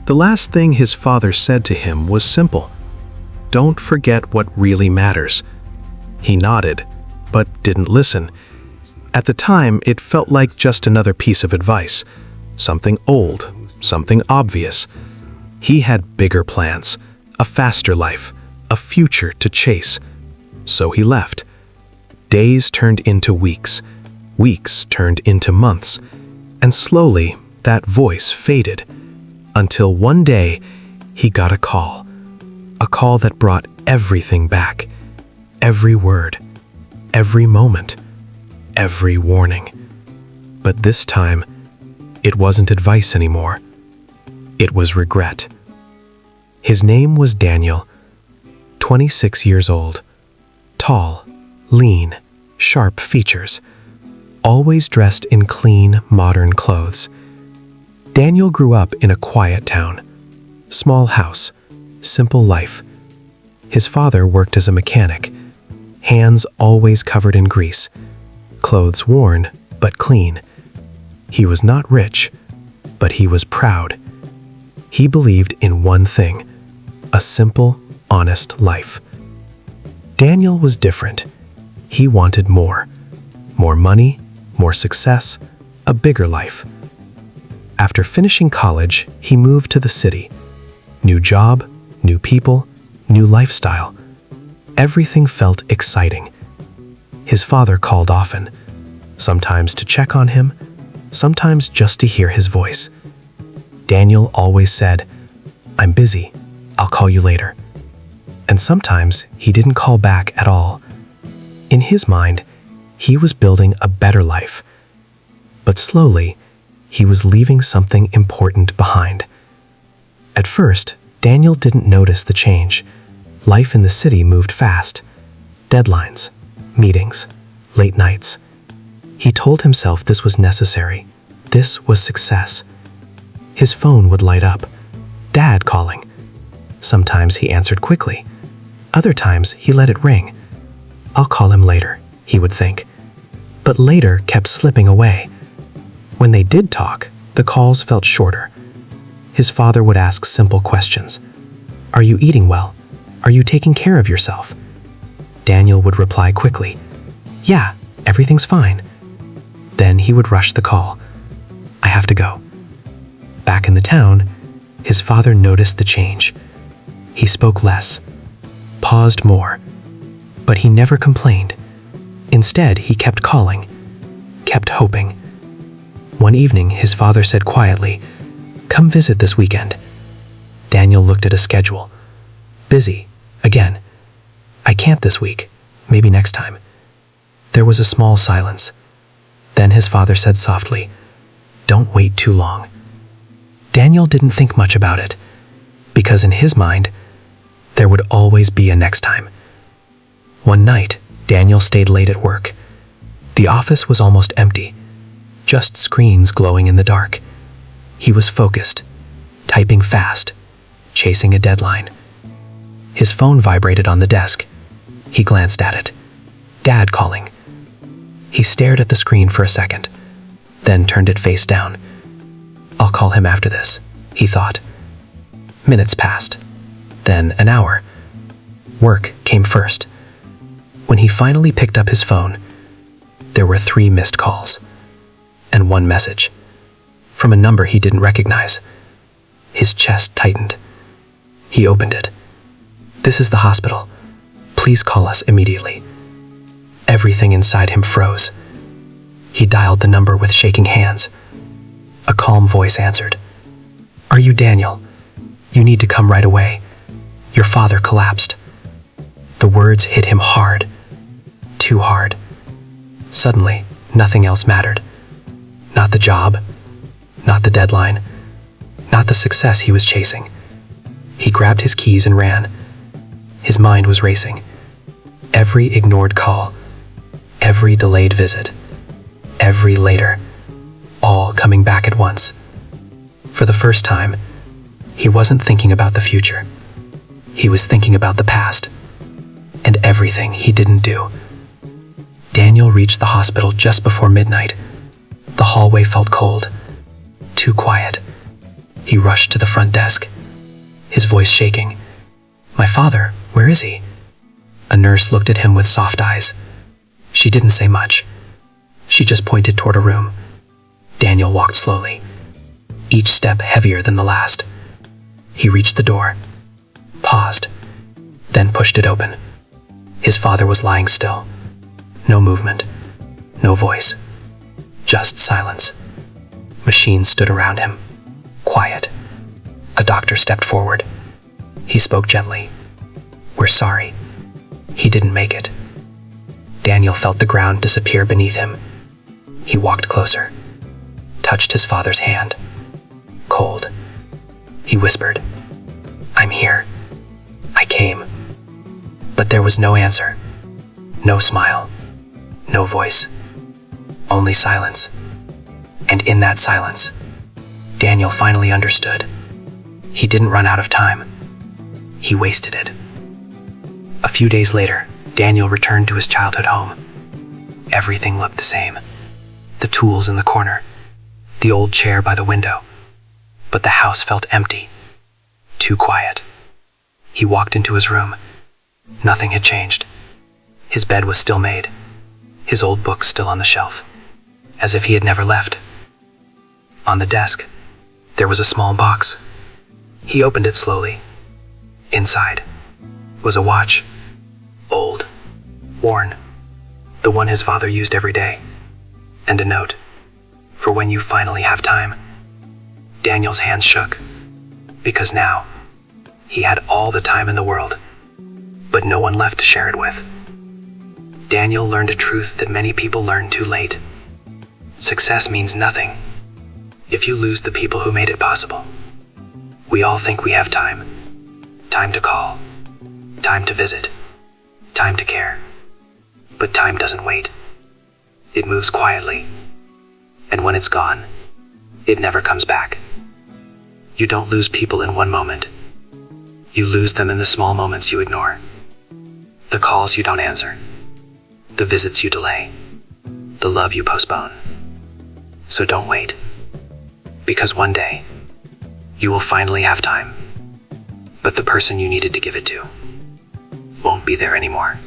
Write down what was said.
The last thing his father said to him was simple: "Don't forget what really matters." He nodded, but didn't listen. At the time, it felt like just another piece of advice, something old, something obvious. He had bigger plans, a faster life, a future to chase. So he left. Days turned into weeks, weeks turned into months, and slowly that voice faded, until one day he got a call that brought everything back, every word, every moment, every warning. But this time, it wasn't advice anymore. It was regret. His name was Daniel, 26 years old, tall, lean, sharp features, always dressed in clean, modern clothes. Daniel grew up in a quiet town, small house, simple life. His father worked as a mechanic, hands always covered in grease, clothes worn but clean. He was not rich, but he was proud. He believed in one thing: a simple, honest life. Daniel was different. He wanted more money, more success, a bigger life. After finishing college, he moved to the city. New job, new people, new lifestyle. Everything felt exciting. His father called often, sometimes to check on him, sometimes just to hear his voice. Daniel always said, "I'm busy, I'll call you later." And sometimes he didn't call back at all. In his mind, he was building a better life. But slowly, he was leaving something important behind. At first, Daniel didn't notice the change. Life in the city moved fast. Deadlines, meetings, late nights. He told himself this was necessary. This was success. His phone would light up. Dad calling. Sometimes he answered quickly. Other times he let it ring. "I'll call him later," he would think. But later kept slipping away. When they did talk, the calls felt shorter. His father would ask simple questions. "Are you eating well? Are you taking care of yourself?" Daniel would reply quickly, "Yeah, everything's fine." Then he would rush the call. "I have to go." Back in the town, his father noticed the change. He spoke less, paused more, but he never complained. Instead, he kept calling, kept hoping. One evening, his father said quietly, "Come visit this weekend." Daniel looked at a schedule. "Busy, again. I can't this week, maybe next time." There was a small silence. Then his father said softly, "Don't wait too long." Daniel didn't think much about it, because in his mind, there would always be a next time. One night, Daniel stayed late at work. The office was almost empty, just screens glowing in the dark. He was focused, typing fast, chasing a deadline. His phone vibrated on the desk. He glanced at it. Dad calling. He stared at the screen for a second, then turned it face down. "I'll call him after this," he thought. Minutes passed, then an hour. Work came first. When he finally picked up his phone, there were 3 missed calls and one message from a number he didn't recognize. His chest tightened. He opened it. "This is the hospital. Please call us immediately." Everything inside him froze. He dialed the number with shaking hands. A calm voice answered. "Are you Daniel? You need to come right away. Your father collapsed." The words hit him hard, too hard. Suddenly, nothing else mattered. Not the job, not the deadline, not the success he was chasing. He grabbed his keys and ran. His mind was racing. Every ignored call, every delayed visit, every later, all coming back at once. For the first time, he wasn't thinking about the future. He was thinking about the past, and everything he didn't do. Daniel reached the hospital just before midnight. The hallway felt cold, too quiet. He rushed to the front desk, his voice shaking. "My father, where is he?" A nurse looked at him with soft eyes. She didn't say much. She just pointed toward a room. Daniel walked slowly, each step heavier than the last. He reached the door, paused, then pushed it open. His father was lying still. No movement, no voice, just silence. Machines stood around him, quiet. A doctor stepped forward. He spoke gently. "We're sorry. He didn't make it." Daniel felt the ground disappear beneath him. He walked closer, touched his father's hand. Cold. He whispered, "I'm here. I came." But there was no answer. No smile. No voice. Only silence. And in that silence, Daniel finally understood. He didn't run out of time. He wasted it. A few days later, Daniel returned to his childhood home. Everything looked the same. The tools in the corner, the old chair by the window. But the house felt empty, too quiet. He walked into his room. Nothing had changed. His bed was still made, his old books still on the shelf, as if he had never left. On the desk, there was a small box. He opened it slowly. Inside was a watch, old, worn, the one his father used every day, and a note, "For when you finally have time." Daniel's hands shook, because now he had all the time in the world, but no one left to share it with. Daniel learned a truth that many people learn too late. Success means nothing if you lose the people who made it possible. We all think we have time. Time to call. Time to visit. Time to care. But time doesn't wait. It moves quietly. And when it's gone, it never comes back. You don't lose people in one moment. You lose them in the small moments you ignore. The calls you don't answer. The visits you delay. The love you postpone. So don't wait. Because one day, you will finally have time. But the person you needed to give it to won't be there anymore.